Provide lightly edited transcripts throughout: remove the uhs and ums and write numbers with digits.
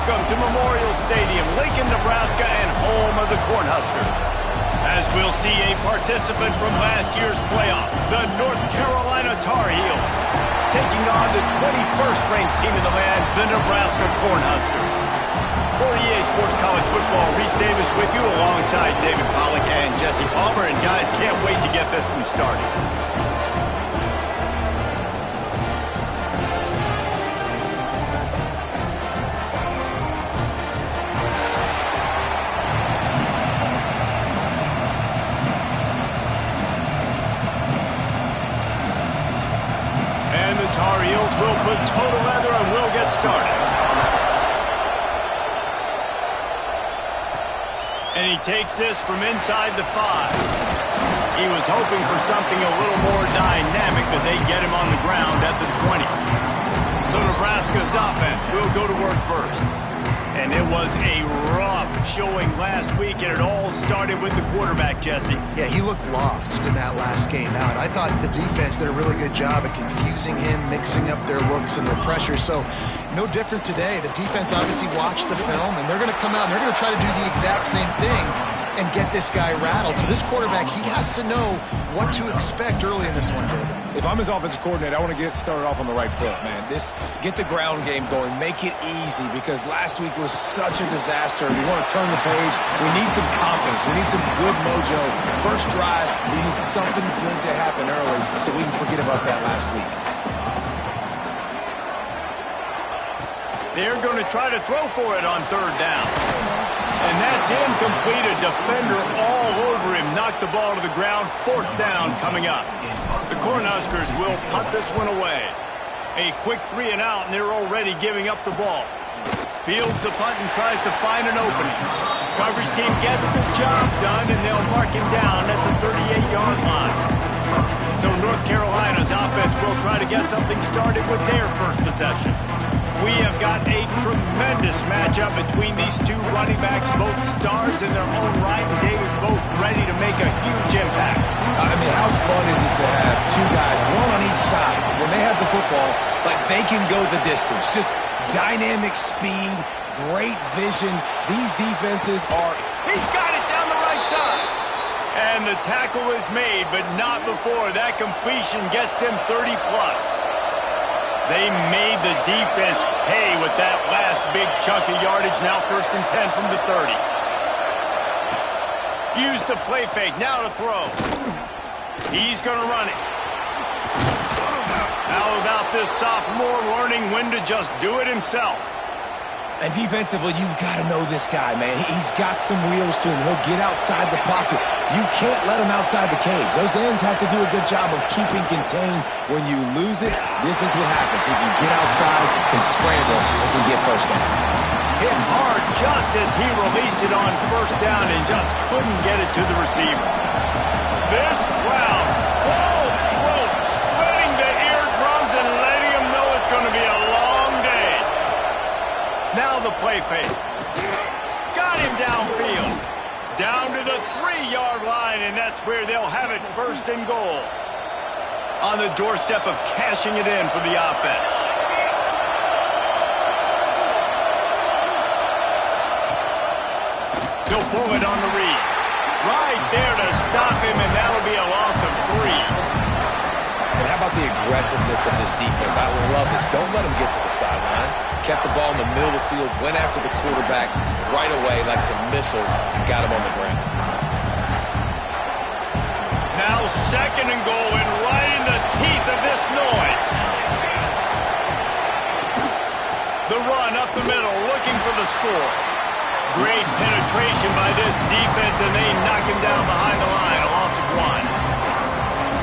welcome to Memorial Stadium, Lincoln, Nebraska, and home of the Cornhuskers. As we'll see a participant from last year's playoff, the North Carolina Tar Heels, taking on the 21st ranked team in the land, the Nebraska Cornhuskers. For EA Sports College Football, Reese Davis with you alongside David Pollack and Jesse Palmer. And guys, can't wait to get this one started. Tar Heels will put total leather and we'll get started. And he takes this from inside the 5. He was hoping for something a little more dynamic, but they get him on the ground at the 20. So Nebraska's offense will go to work first. And it was a rough showing last week, and it all started with the quarterback, Jesse. Yeah, he looked lost in that last game out. I thought the defense did a really good job at confusing him, mixing up their looks and their pressure. So no different today. The defense obviously watched the film, and they're going to come out and they're going to try to do the exact same thing and get this guy rattled. So this quarterback, he has to know what to expect early in this one, David. If I'm his offensive coordinator, I want to get started off on the right foot, man. Get the ground game going. Make it easy, because last week was such a disaster. We want to turn the page. We need some confidence. We need some good mojo. First drive, we need something good to happen early so we can forget about that last week. They're going to try to throw for it on third down. And that's incomplete. A defender all over him. Knocked the ball to the ground. Fourth down coming up. The Cornhuskers will punt this one away. A quick 3 and out, and they're already giving up the ball. Fields the punt and tries to find an opening. Coverage team gets the job done, and they'll mark him down at the 38-yard line. So North Carolina's offense will try to get something started with their first possession. We have got a tremendous matchup between these two running backs, both stars in their own right, and David, both ready to make a huge impact. I mean, how fun is it to have two guys, one on each side, when they have the football, like they can go the distance. Just dynamic speed, great vision. These defenses are... He's got it down the right side. And the tackle is made, but not before that completion gets them 30-plus. They made the defense pay with that last big chunk of yardage. Now 1st and 10 from the 30. Use the play fake. Now to throw. He's going to run it. How about this sophomore learning when to just do it himself? And defensively, you've got to know this guy, man. He's got some wheels to him. He'll get outside the pocket. You can't let him outside the cage. Those ends have to do a good job of keeping contained. When you lose it, this is what happens. He can get outside, can scramble, and can get first downs. Hit hard just as he released it on first down and just couldn't get it to the receiver. This crowd, full throat, splitting the eardrums and letting him know it's going to be a long day. Now the play fake. Got him downfield. Down to the 3-yard line, and that's where they'll have it, 1st and goal. On the doorstep of cashing it in for the offense. They'll pull it on the read. Right there to stop him, and that'll be a loss of 3. And how about the aggressiveness of this defense? I love this. Don't let them get to the sideline. Kept the ball in the middle of the field, went after the quarterback right away like some missiles, and got him on the ground. Now 2nd and goal, and right in the teeth of this noise. The run up the middle, looking for the score. Great penetration by this defense, and they knock him down behind the line, a loss of 1.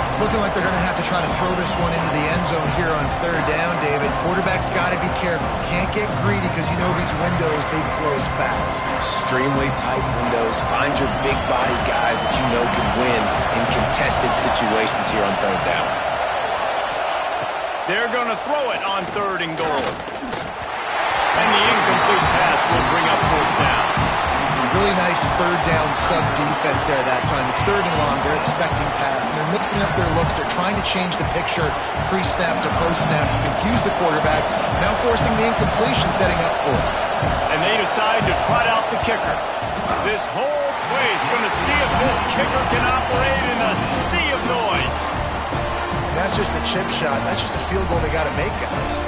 It's looking like they're going to have to try to throw this one into the end zone here on third down, David. Quarterback's got to be careful. Can't get greedy because you know these windows, they close fast. Extremely tight windows. Find your big body guys that you know can win in contested situations here on third down. They're going to throw it on 3rd and goal. And the incomplete pass will bring up 4th down. Really nice third down sub-defense there that time. It's 3rd and long. They're expecting pass, and they're mixing up their looks. They're trying to change the picture pre-snap to post-snap to confuse the quarterback, now forcing the incompletion, setting up for it. And they decide to trot out the kicker. This whole place going to see if this kicker can operate in a sea of noise. And that's just a chip shot. That's just a field goal they got to make, guys.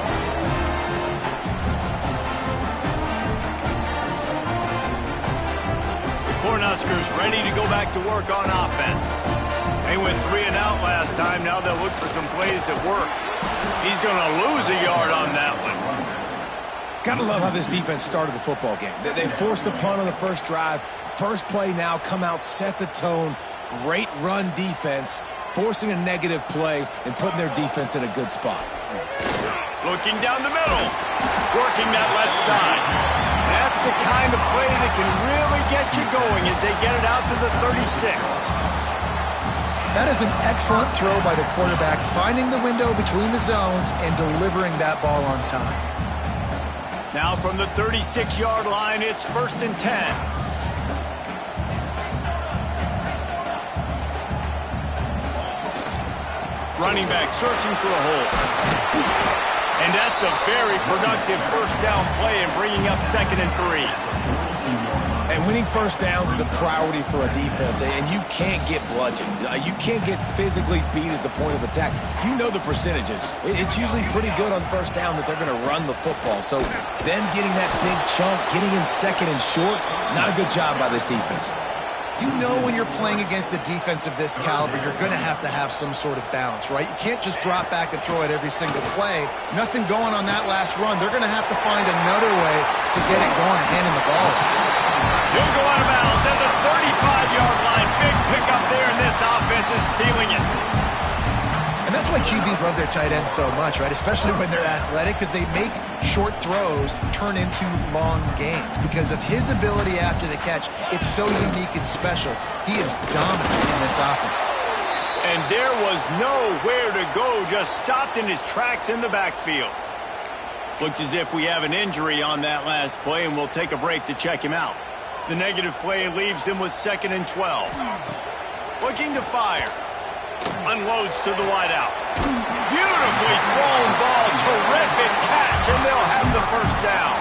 The Cornhuskers ready to go back to work on offense. They went 3 and out last time. Now they'll look for some plays that work. He's going to lose a yard on that one. Gotta love how this defense started the football game. They forced the punt on the first drive. First play now, come out, set the tone. Great run defense, forcing a negative play and putting their defense in a good spot. Looking down the middle, working that left side. That's the kind of play that can really get you going as they get it out to the 36. That is an excellent throw by the quarterback, finding the window between the zones and delivering that ball on time. Now from the 36-yard line, it's 1st and 10. Running back searching for a hole. And that's a very productive first down play and bringing up 2nd and 3. And winning first downs is a priority for a defense, and you can't get bludgeoned. You can't get physically beat at the point of attack. You know the percentages. It's usually pretty good on first down that they're going to run the football. So them getting that big chunk, getting in 2nd and short, not a good job by this defense. You know when you're playing against a defense of this caliber, you're going to have some sort of balance, right? You can't just drop back and throw it every single play. Nothing going on that last run. They're going to have to find another way to get it going and handing the ball. He'll go out of bounds at the 35-yard line. Big pickup there, and this offense is feeling it. And that's why QBs love their tight ends so much, right? Especially when they're athletic, because they make short throws turn into long gains. Because of his ability after the catch, it's so unique and special. He is dominant in this offense. And there was nowhere to go, just stopped in his tracks in the backfield. Looks as if we have an injury on that last play, and we'll take a break to check him out. The negative play leaves him with 2nd and 12. Looking to fire. Unloads to the wideout. Beautifully thrown ball. Terrific catch, and they'll have the first down.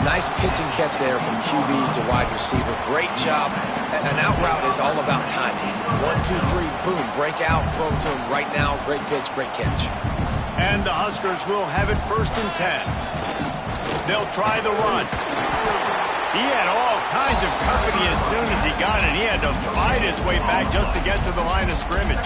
Nice pitch and catch there from QB to wide receiver. Great job. An out route is all about timing. 1, 2, 3, boom, break out, throw it to him right now. Great pitch, great catch. And the Huskers will have it 1st and 10. They'll try the run. He had all kinds of company as soon as he got it. He had to fight his way back just to get to the line of scrimmage.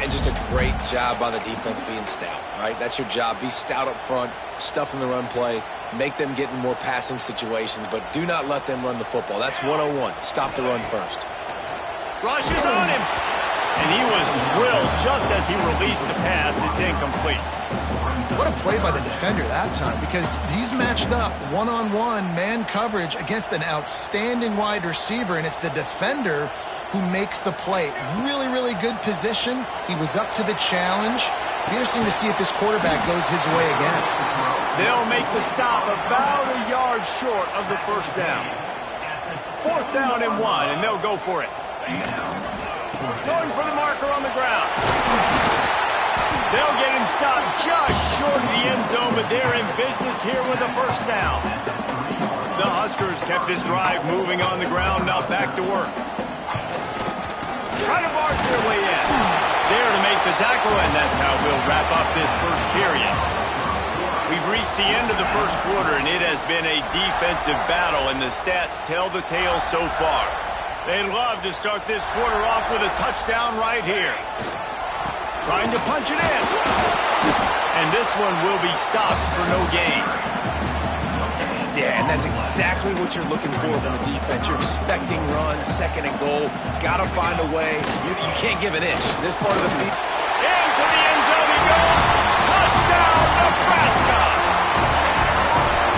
And just a great job by the defense being stout, right? That's your job. Be stout up front, stuff in the run play, make them get in more passing situations, but do not let them run the football. That's 101. Stop the run first. Rushes on him. And he was drilled just as he released the pass. It's incomplete. What a play by the defender that time, because he's matched up one-on-one man coverage against an outstanding wide receiver, and it's the defender who makes the play. Really, really good position. He was up to the challenge. Be interesting to see if this quarterback goes his way again. They'll make the stop about a yard short of the first down. 4th down and 1, and they'll go for it. Going for the marker on the ground. They'll get him stopped just short of the end zone, but they're in business here with a first down. The Huskers kept this drive moving on the ground, now back to work. Try to barge their way in. There to make the tackle, and that's how we'll wrap up this first period. We've reached the end of the first quarter, and it has been a defensive battle, and the stats tell the tale so far. They'd love to start this quarter off with a touchdown right here. Trying to punch it in. And this one will be stopped for no gain. Yeah, and that's exactly what you're looking for from the defense. You're expecting runs, 2nd and goal. Got to find a way. You can't give an inch. This part of the field. Into the end zone he goes. Touchdown, Nebraska.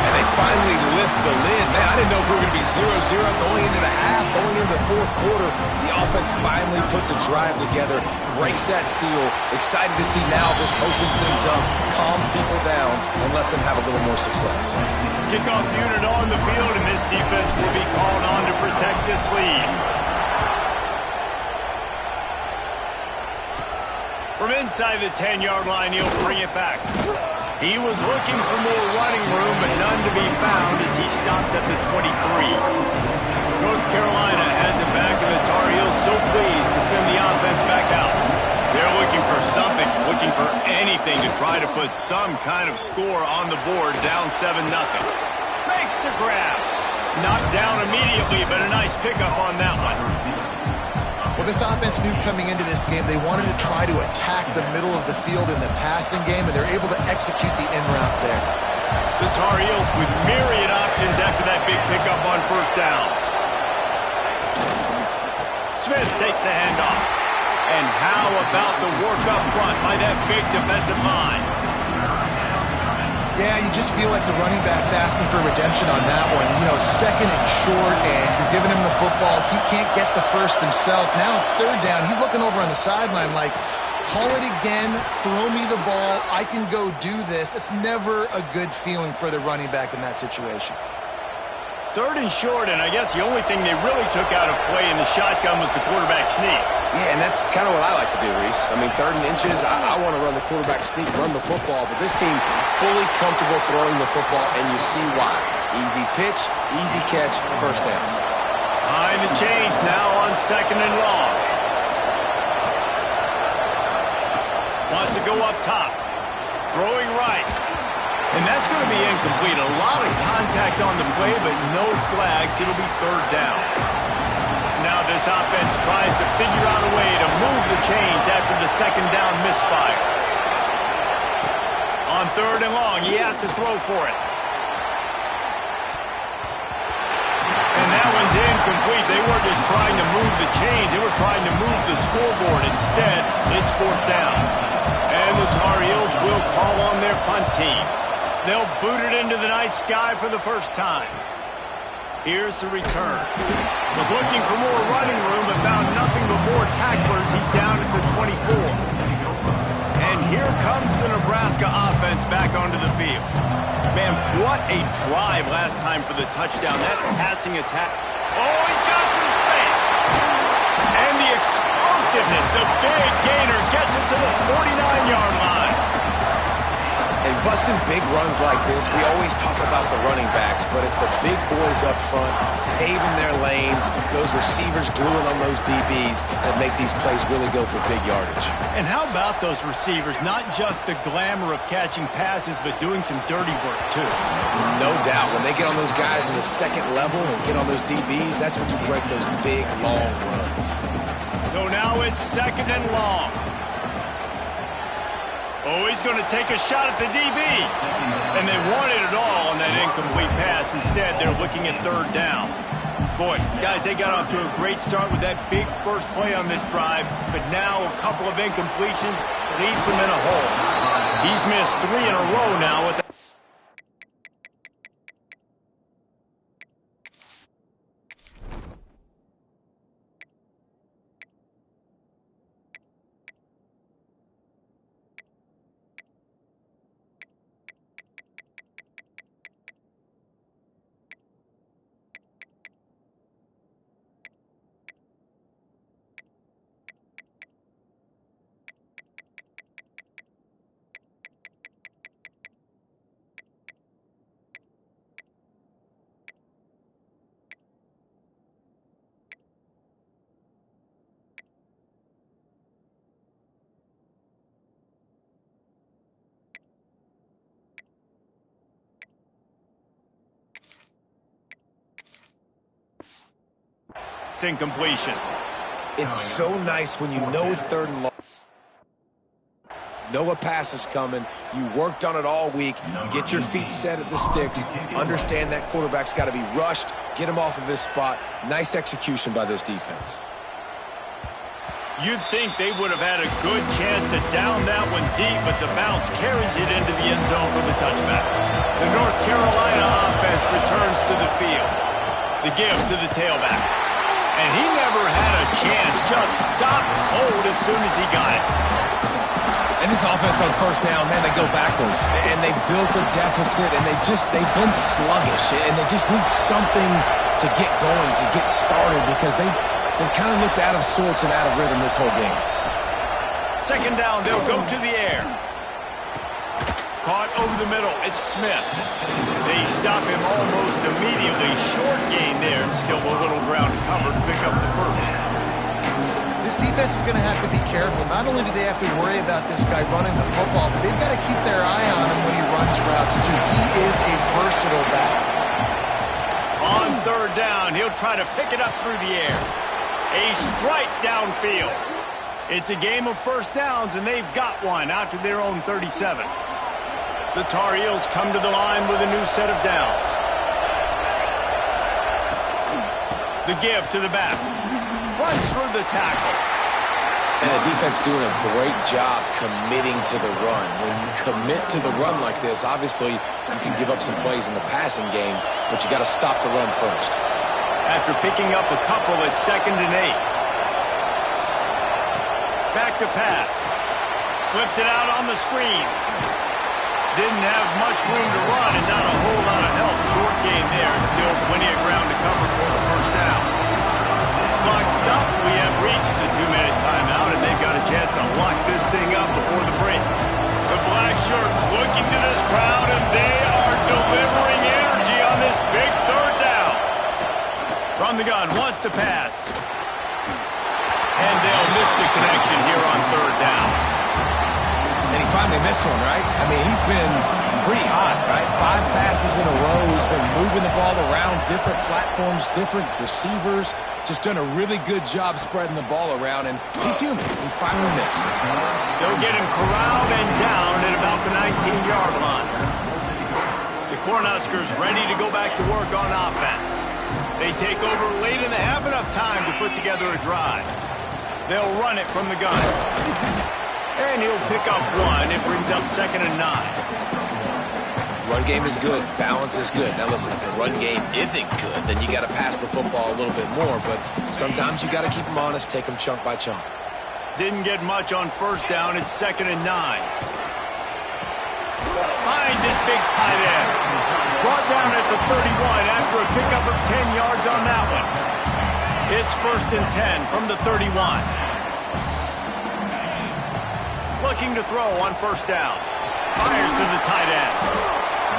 And they finally lift the lid. Man, I didn't know if we were going to be 0-0 going into the half, going into the 4th quarter. The offense finally puts a drive together, breaks that seal. Excited to see now this opens things up, calms people down, and lets them have a little more success. Kickoff unit on the field, and this defense will be called on to protect this lead. From inside the 10-yard line, he'll bring it back. He was looking for more running room, but none to be found as he stopped at the 23. North Carolina has it back, and the Tar Heels so pleased to send the offense back out. They're looking for something, looking for anything to try to put some kind of score on the board, down 7-0. Makes the grab. Knocked down immediately, but a nice pickup on that one. Well, this offense knew coming into this game they wanted to try to attack the middle of the field in the passing game, and they're able to execute the in route there. The Tar Heels with myriad options after that big pickup on first down. Smith takes the handoff. And how about the work up front by that big defensive line? Yeah, you just feel like the running back's asking for redemption on that one. You know, second and short, and you're giving him the football. He can't get the first himself. Now it's third down. He's looking over on the sideline like, call it again, throw me the ball, I can go do this. It's never a good feeling for the running back in that situation. Third and short, and I guess the only thing they really took out of play in the shotgun was the quarterback sneak. Yeah, and that's kind of what I like to do, Reese. I mean, 3rd and inches, I want to run the quarterback sneak, run the football, but this team fully comfortable throwing the football, and you see why. Easy pitch, easy catch, first down. Behind the chains now on 2nd and long. Wants to go up top. Throwing right. And that's going to be incomplete. A lot of contact on the play, but no flags. It'll be 3rd down. Now this offense tries to figure out a way to move the chains after the 2nd down misfire. On 3rd and long, he has to throw for it. And that one's incomplete. They weren't just trying to move the chains. They were trying to move the scoreboard. Instead, it's 4th down. And the Tar Heels will call on their punt team. They'll boot it into the night sky for the first time. Here's the return. Was looking for more running room, but found nothing but more tacklers. He's down at the 24. And here comes the Nebraska offense back onto the field. Man, what a drive last time for the touchdown. That passing attack. Oh, he's got some space. And the explosiveness, the big gainer gets him to the 49-yard line. And busting big runs like this, we always talk about the running backs, but it's the big boys up front, paving their lanes, those receivers gluing on those DBs that make these plays really go for big yardage. And how about those receivers? Not just the glamour of catching passes, but doing some dirty work, too. No doubt. When they get on those guys in the 2nd level and get on those DBs, that's when you break those big, long runs. So now it's 2nd and long. Oh, he's going to take a shot at the DB. And they wanted it all on that incomplete pass. Instead, they're looking at 3rd down. Boy, guys, they got off to a great start with that big first play on this drive. But now a couple of incompletions leaves them in a hole. He's missed 3 in a row now with that. Incompletion. It's so nice when you know it's 3rd and long. Know a pass is coming. You worked on it all week. Get your feet set at the sticks. Understand that quarterback's got to be rushed. Get him off of his spot. Nice execution by this defense. You'd think they would have had a good chance to down that one deep, but the bounce carries it into the end zone for the touchback. The North Carolina offense returns to the field. The give to the tailback. And he never had a chance, just stopped cold as soon as he got it. And this offense on 1st down, man, they go backwards. And they built a deficit, and they've been sluggish. And they just need something to get going, to get started, because they've kind of looked out of sorts and out of rhythm this whole game. 2nd down, they'll go to the air. Caught over the middle. It's Smith. They stop him almost immediately. Short gain there. Still a little ground to cover to pick up the first. This defense is going to have to be careful. Not only do they have to worry about this guy running the football, but they've got to keep their eye on him when he runs routes, too. He is a versatile back. On third down, he'll try to pick it up through the air. A strike downfield. It's a game of first downs, and they've got one out to their own 37. The Tar Heels come to the line with a new set of downs. The give to the back. Runs through the tackle. And the defense doing a great job committing to the run. When you commit to the run like this, obviously you can give up some plays in the passing game, but you got to stop the run first. After picking up a couple at 2nd and 8. Back to pass. Flips it out on the screen. Didn't have much room to run and not a whole lot of help. Short gain there and still plenty of ground to cover for the first down. Clock stopped. We have reached the 2-minute timeout, and they've got a chance to lock this thing up before the break. The black shirts looking to this crowd, and they are delivering energy on this big third down. From the gun, wants to pass. And they'll miss the connection here on third down. And he finally missed one, right? I mean, he's been pretty hot, right? 5 passes in a row. He's been moving the ball around, different platforms, different receivers. Just done a really good job spreading the ball around, and he's human. He finally missed. They'll get him corralled and down at about the 19-yard line. The Cornhuskers ready to go back to work on offense. They take over late in the half, enough time to put together a drive. They'll run it from the gun. And he'll pick up one. It brings up 2nd and 9. Run game is good. Balance is good. Now listen, if the run game isn't good, then you got to pass the football a little bit more. But sometimes you got to keep them honest, take them chunk by chunk. Didn't get much on first down. It's 2nd and 9. Finds this big tight end. Brought down at the 31 after a pickup of 10 yards on that one. It's 1st and 10 from the 31. Looking to throw on first down. Fires to the tight end.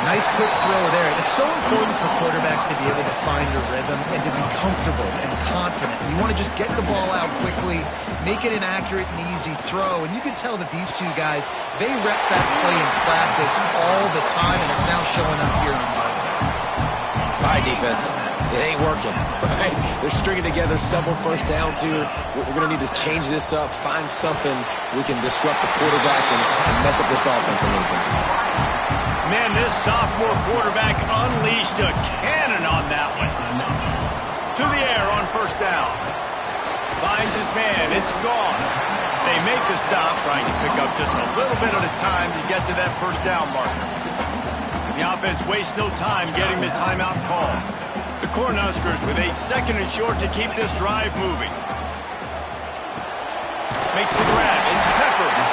Nice quick throw there. It's so important for quarterbacks to be able to find a rhythm and to be comfortable and confident. You want to just get the ball out quickly, make it an accurate and easy throw. And you can tell that these two guys, they rep that play in practice all the time, and it's now showing up here in Monday. All right, defense. It ain't working, right? They're stringing together several first downs here. We're going to need to change this up, find something we can disrupt the quarterback and mess up this offense a little bit. Man, this sophomore quarterback unleashed a cannon on that one. To the air on first down. Finds his man. It's gone. They make the stop, trying to pick up just a little bit at a time to get to that first down marker. The offense wastes no time getting the timeout call. The Cornhuskers with a 2nd and short to keep this drive moving. Makes the grab. It's Peppers.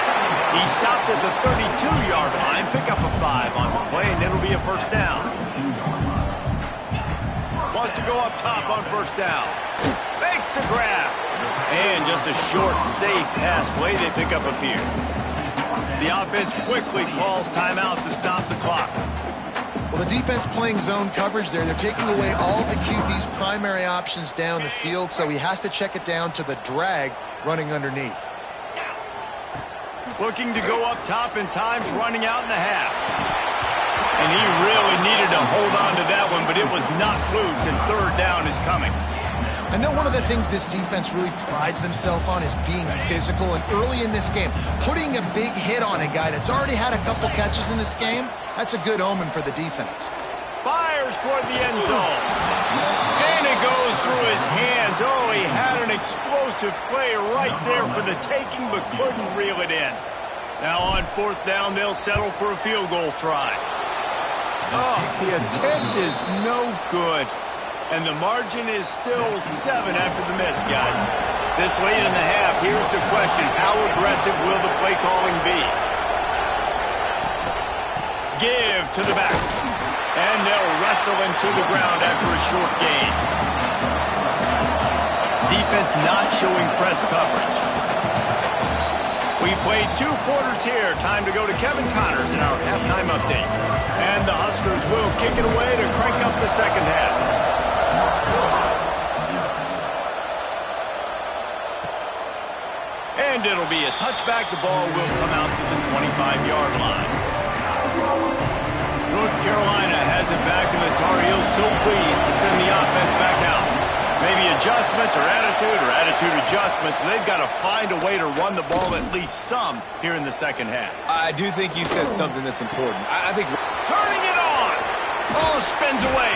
He stopped at the 32-yard line. Pick up a 5 on the play, and it'll be a first down. Wants to go up top on first down. Makes the grab. And just a short, safe pass play. They pick up a few. The offense quickly calls timeout to stop the clock. Well, the defense playing zone coverage there. They're taking away all the QB's primary options down the field, so he has to check it down to the drag running underneath. Looking to go up top, and time's running out in the half. And he really needed to hold on to that one, but it was knocked loose, and third down is coming. I know one of the things this defense really prides themselves on is being physical, and early in this game, putting a big hit on a guy that's already had a couple catches in this game, that's a good omen for the defense. Fires toward the end zone. And it goes through his hands. Oh, he had an explosive play right there for the taking, but couldn't reel it in. Now on fourth down, they'll settle for a field goal try. Oh, the attempt is no good. And the margin is still 7 after the miss, guys. This late in the half, here's the question. How aggressive will the play calling be? Give to the back. And they'll wrestle him to the ground after a short gain. Defense not showing press coverage. We played 2 quarters here. Time to go to Kevin Connors in our halftime update. And the Huskers will kick it away to crank up the second half. And it'll be a touchback. The ball will come out to the 25-yard line. North Carolina has it back, and the Tar Heels so pleased to send the offense back out. Maybe adjustments or attitude adjustments. But they've got to find a way to run the ball at least some here in the second half. I do think you said something that's important. I think... Turning it on. Ball spins away.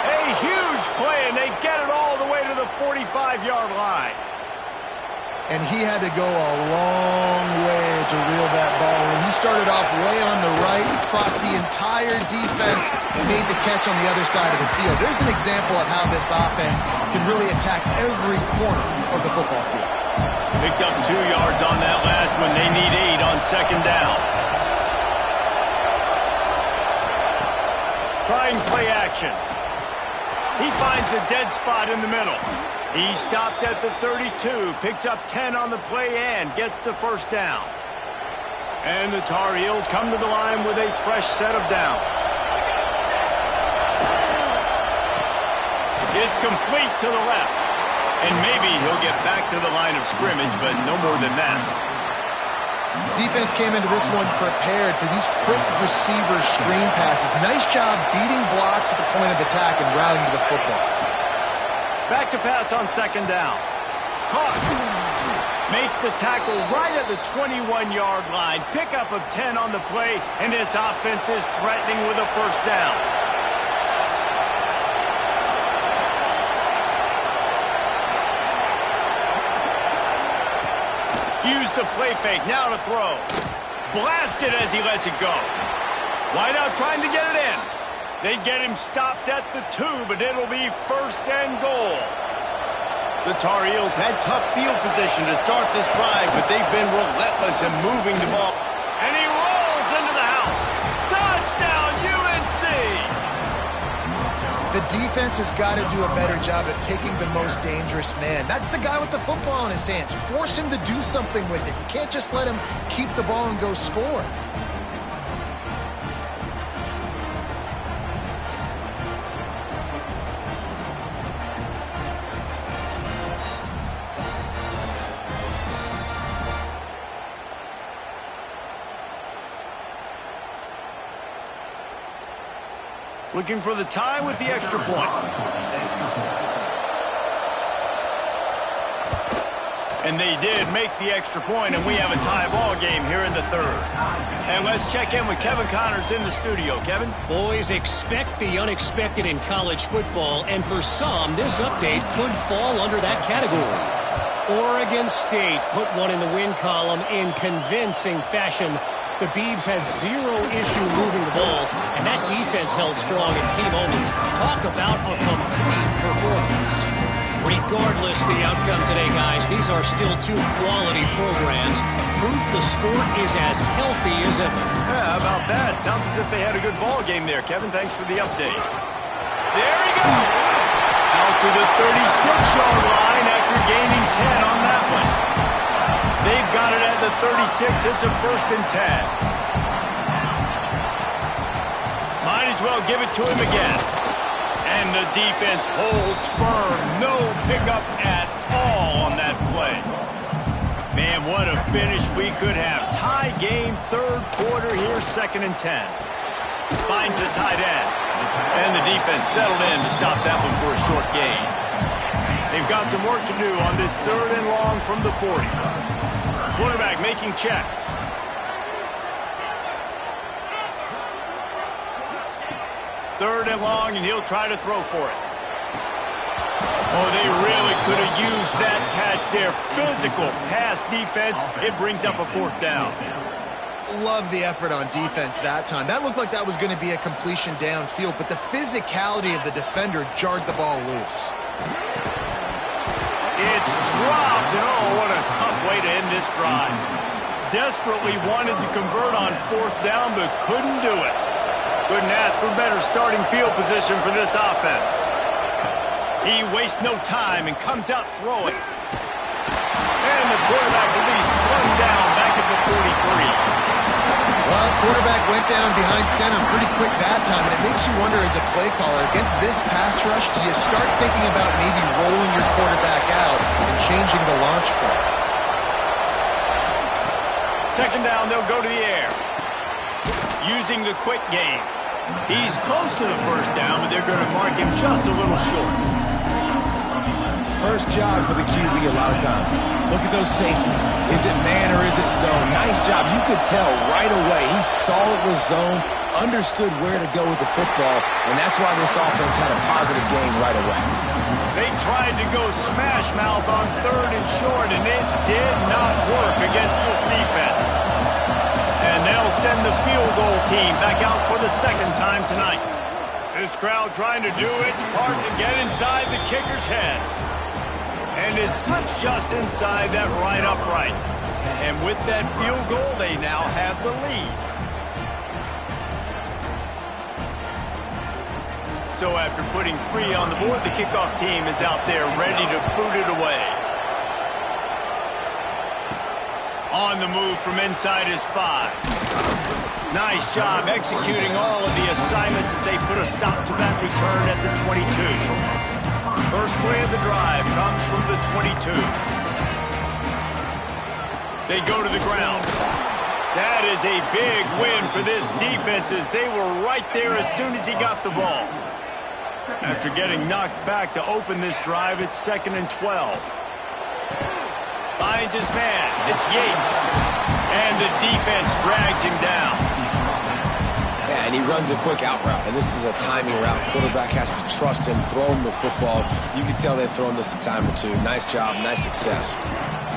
A huge play, and they get it all the way to the 45-yard line. And he had to go a long way to reel that ball in. He started off way on the right, crossed the entire defense, and made the catch on the other side of the field. There's an example of how this offense can really attack every corner of the football field. Picked up 2 yards on that last one. They need 8 on second down. Trying play action. He finds a dead spot in the middle. He stopped at the 32, picks up 10 on the play and gets the first down. And the Tar Heels come to the line with a fresh set of downs. It's complete to the left. And maybe he'll get back to the line of scrimmage, but no more than that. Defense came into this one prepared for these quick receiver screen passes. Nice job beating blocks at the point of attack and routing to the football. Back to pass on second down. Caught. Makes the tackle right at the 21-yard line. Pickup of 10 on the play, and this offense is threatening with a first down. Use the play fake. Now to throw. Blasted as he lets it go. Wideout trying to get it in. They get him stopped at the 2, but it'll be first and goal. The Tar Heels had tough field position to start this drive, but they've been relentless in moving the ball. And he rolls into the house. Touchdown, UNC! The defense has got to do a better job of taking the most dangerous man. That's the guy with the football in his hands. Force him to do something with it. You can't just let him keep the ball and go score. Looking for the tie with the extra point. And they did make the extra point, and we have a tie ball game here in the third. And let's check in with Kevin Connors in the studio. Kevin? Boys, expect the unexpected in college football, and for some, this update could fall under that category. Oregon State put one in the win column in convincing fashion. The Beavs had zero issue moving the ball, and that defense held strong in key moments. Talk about a complete performance. Regardless the outcome today, guys, these are still 2 quality programs. Proof the sport is as healthy as ever. Yeah, how about that? Sounds as if they had a good ball game there. Kevin, thanks for the update. There he goes! Out to the 36-yard line after gaining 10 on that one. They've got it at the 36. It's a first and 10. Might as well give it to him again. And the defense holds firm. No pickup at all on that play. Man, what a finish we could have. Tie game, third quarter here, second and 10. Finds the tight end. And the defense settled in to stop that one for a short gain. They've got some work to do on this third and long from the 40. Quarterback making checks. Third and long, and he'll try to throw for it. Oh, they really could have used that catch there. Physical pass defense. It brings up a fourth down. Love the effort on defense that time. That looked like that was going to be a completion downfield, but the physicality of the defender jarred the ball loose. It's dropped, and oh, what a tough way to end this drive. Desperately wanted to convert on fourth down, but couldn't do it. Couldn't ask for better starting field position for this offense. He wastes no time and comes out throwing. And the quarterback will be slowed down back at the 43. Well, quarterback went down behind center pretty quick that time, and it makes you wonder as a play caller, against this pass rush, do you start thinking about maybe rolling your quarterback out and changing the launch point? Second down, they'll go to the air. Using the quick game. He's close to the first down, but they're going to mark him just a little short. First job for the QB a lot of times. Look at those safeties. Is it man or is it zone? Nice job. You could tell right away. He saw it was zone, understood where to go with the football, and that's why this offense had a positive gain right away. They tried to go smash mouth on third and short, and it did not work against this defense. And they'll send the field goal team back out for the second time tonight. This crowd trying to do its part to get inside the kicker's head. And it slips just inside that right upright. And with that field goal, they now have the lead. So after putting 3 on the board, the kickoff team is out there ready to boot it away. On the move from inside his 5. Nice job executing all of the assignments as they put a stop to that return at the 22. First play of the drive comes from the 22. They go to the ground. That is a big win for this defense as they were right there as soon as he got the ball. After getting knocked back to open this drive, it's 2nd and 12. Finds his man. It's Yates. And the defense drags him down. Yeah, and he runs a quick out route, and this is a timing route. Quarterback has to trust him, throw him the football. You can tell they've thrown this a time or two. Nice job, nice success.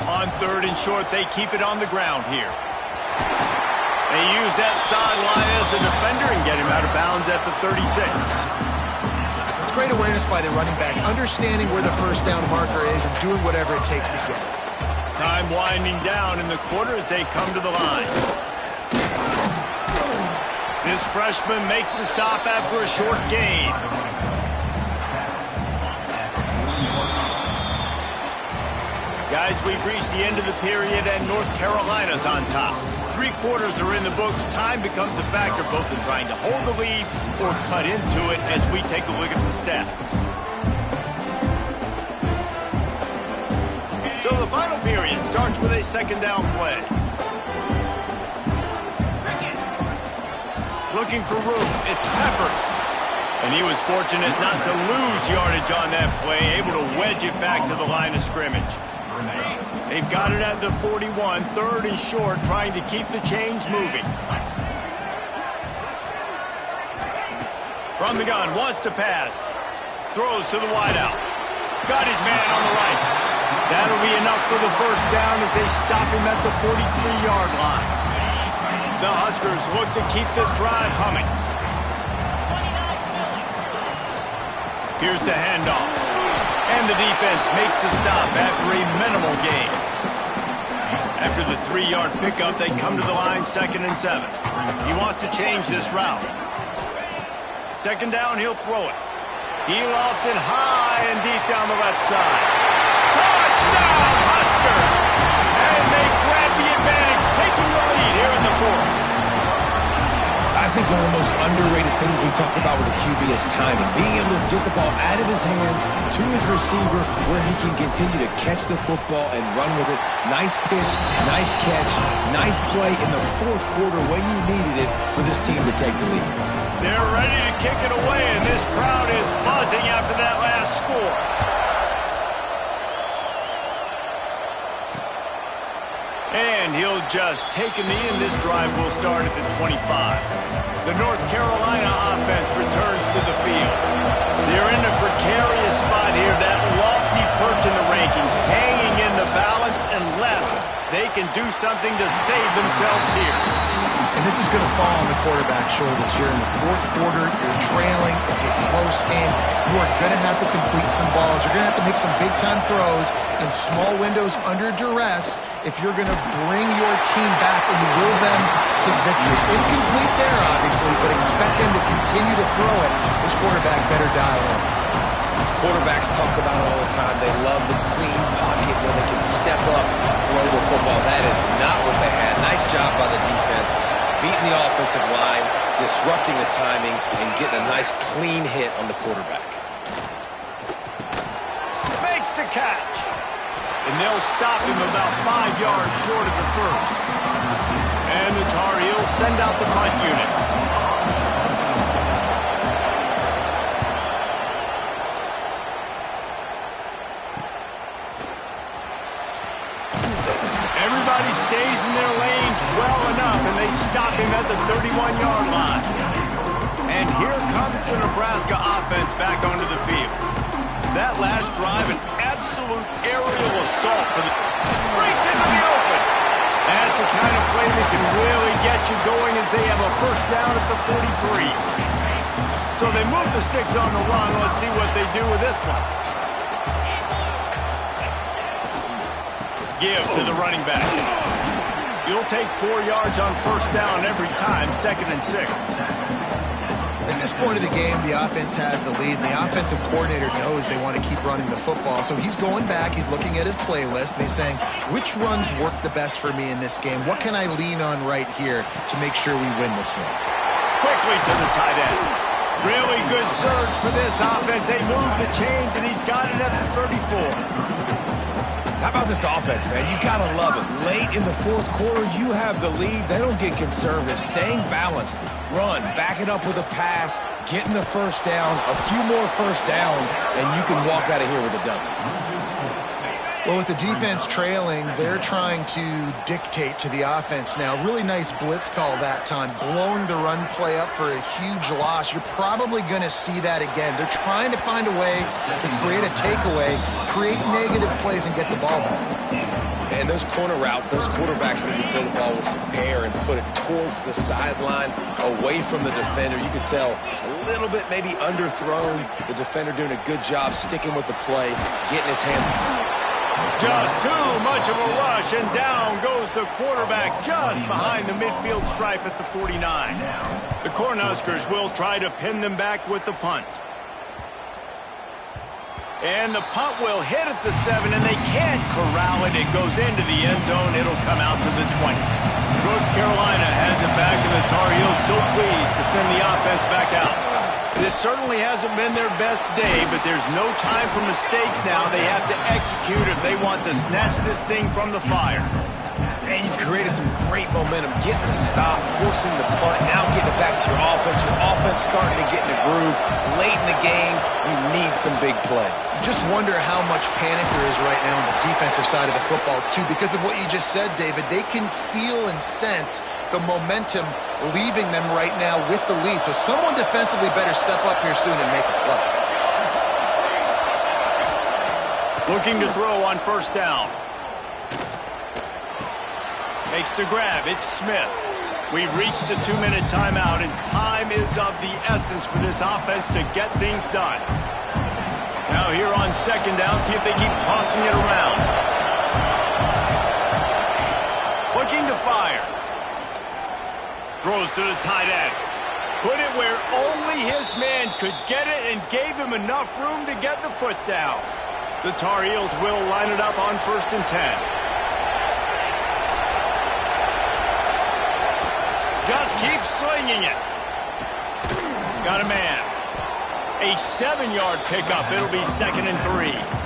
On third and short, they keep it on the ground here. They use that sideline as a defender and get him out of bounds at the 36. It's great awareness by the running back, understanding where the first down marker is and doing whatever it takes to get it. Time winding down in the quarter as they come to the line. This freshman makes the stop after a short gain. Guys, we've reached the end of the period and North Carolina's on top. 3 quarters are in the books. Time becomes a factor both in trying to hold the lead or cut into it as we take a look at the stats. So the final period starts with a second down play. Looking for room, it's Peppers. And he was fortunate not to lose yardage on that play, able to wedge it back to the line of scrimmage. They've got it at the 41, third and short, trying to keep the chains moving. From the gun, wants to pass. Throws to the wideout. Got his man on the right. That'll be enough for the first down as they stop him at the 43-yard line. The Huskers look to keep this drive humming. Here's the handoff. And the defense makes the stop after a minimal gain. After the 3-yard pickup, they come to the line 2nd and 7. He wants to change this route. Second down, he'll throw it. He lofts it high and deep down the left side. Touchdown, Huskers! And they grab the advantage, taking the lead here in the 4th. I think one of the most underrated things we talk about with a QB is timing. Being able to get the ball out of his hands to his receiver where he can continue to catch the football and run with it. Nice pitch, nice catch, nice play in the 4th quarter when you needed it for this team to take the lead. They're ready to kick it away, and this crowd is buzzing after that last score. And he'll just take a knee, and this drive will start at the 25. The North Carolina offense returns to the field. They're in a precarious spot here, that lofty perch in the rankings, hanging in the balance unless they can do something to save themselves here. And this is going to fall on the quarterback's shoulders. You're in the 4th quarter. You're trailing. It's a close game. You are going to have to complete some balls. You're going to have to make some big-time throws in small windows under duress if you're going to bring your team back and will them to victory. Incomplete there, obviously, but expect them to continue to throw it. This quarterback better dial in. Quarterbacks talk about it all the time. They love the clean pocket where they can step up, throw the football. That is not what they had. Nice job by the defense, beating the offensive line, disrupting the timing, and getting a nice clean hit on the quarterback. Makes the catch. And they'll stop him about 5 yards short of the first. And the Tar Heels send out the punt unit. Everybody stays in their lanes well enough, and they stop him at the 31-yard line. And here comes the Nebraska offense back onto the field. That last drive, an absolute aerial assault for the... breaks into the open. That's the kind of play that can really get you going as they have a first down at the 43. So they move the sticks on the run. Let's see what they do with this one. Give to the running back. You'll take 4 yards on first down every time, 2nd and 6. At this point of the game, the offense has the lead, and the offensive coordinator knows they want to keep running the football. So he's going back, he's looking at his playlist, and he's saying, which runs work the best for me in this game? What can I lean on right here to make sure we win this one? Quickly to the tight end. Really good surge for this offense. They move the chains, and he's got it at the 34. How about this offense, man? You got to love it. Late in the fourth quarter, you have the lead. They don't get conservative. Staying balanced. Run, back it up with a pass, getting the first down, a few more first downs, and you can walk out of here with a W. Well, with the defense trailing, they're trying to dictate to the offense now. Really nice blitz call that time, blowing the run play up for a huge loss. You're probably going to see that again. They're trying to find a way to create a takeaway, create negative plays, and get the ball back. And those corner routes, those quarterbacks need to throw the ball with some air and put it towards the sideline, away from the defender. You could tell a little bit maybe underthrown. The defender doing a good job sticking with the play, getting his hand. Just too much of a rush, and down goes the quarterback just behind the midfield stripe at the 49. The Cornhuskers will try to pin them back with the punt. And the punt will hit at the 7, and they can't corral it. It goes into the end zone. It'll come out to the 20. North Carolina has it back, and the Tar Heels so pleased to send the offense back out. This certainly hasn't been their best day, but there's no time for mistakes now. They have to execute if they want to snatch this thing from the fire. And you've created some great momentum, getting the stop, forcing the punt, now getting it back to your offense. Your offense starting to get in a groove. Late in the game, you need some big plays. You just wonder how much panic there is right now on the defensive side of the football, too, because of what you just said, David. They can feel and sense the momentum leaving them right now with the lead. So someone defensively better step up here soon and make a play. Looking to throw on first down. Makes the grab. It's Smith. We've reached the 2-minute timeout, and time is of the essence for this offense to get things done. Now here on second down, see if they keep tossing it around. Looking to fire. Throws to the tight end. Put it where only his man could get it and gave him enough room to get the foot down. The Tar Heels will line it up on 1st and 10. Just keep slinging it. Got a man. A 7-yard pickup. It'll be 2nd and 3.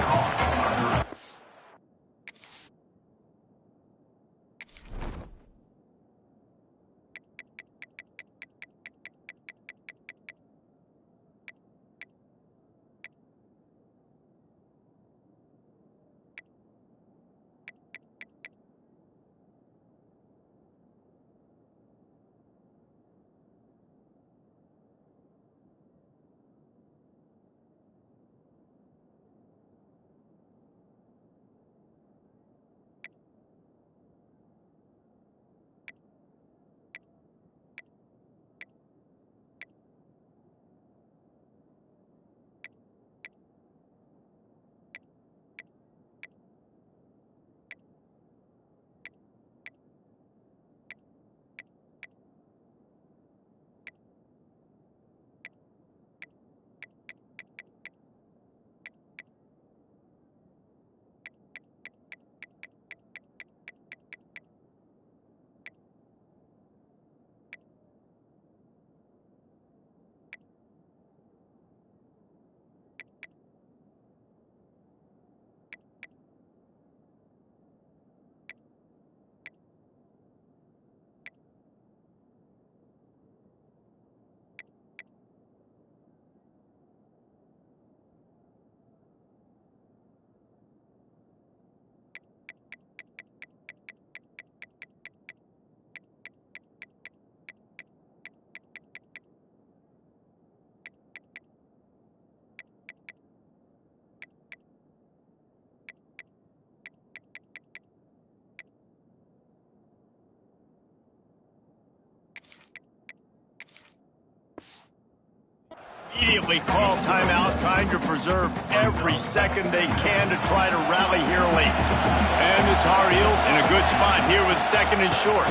immediately call timeout, trying to preserve every second they can to try to rally here late. And the Tar Heels in a good spot here with second and short.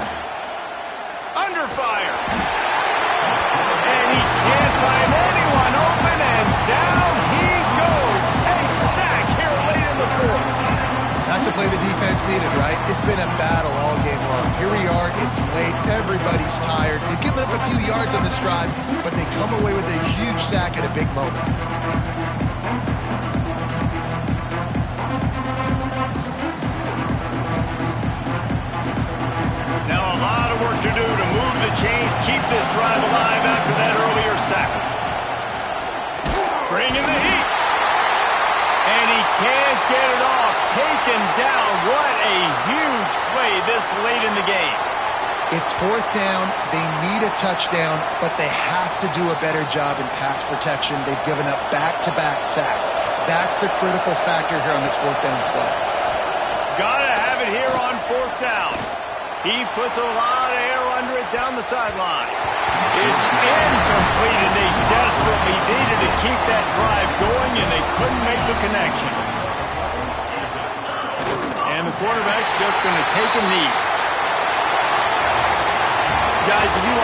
Under fire. And he can't find anyone open, and down he goes. A sack here late in the fourth. That's a play the defense needed, right? It's been a battle all game long. Here we are, it's late, everybody's tired. They've given up a few yards on this drive, but they come away with a huge sack at a big moment. Now a lot of work to do to move the chains, keep this drive alive after that earlier sack. Bringing the heat. And he can't get it off. Taken down. What a huge play this late in the game. It's fourth down. They need a touchdown, but they have to do a better job in pass protection. They've given up back-to-back sacks. That's the critical factor here on this fourth down play. Gotta have it here on fourth down. He puts a lot of air under it down the sideline. It's incomplete, and they desperately needed to keep that drive going, and they couldn't make the connection. And the quarterback's just going to take a knee. Guys, if you want to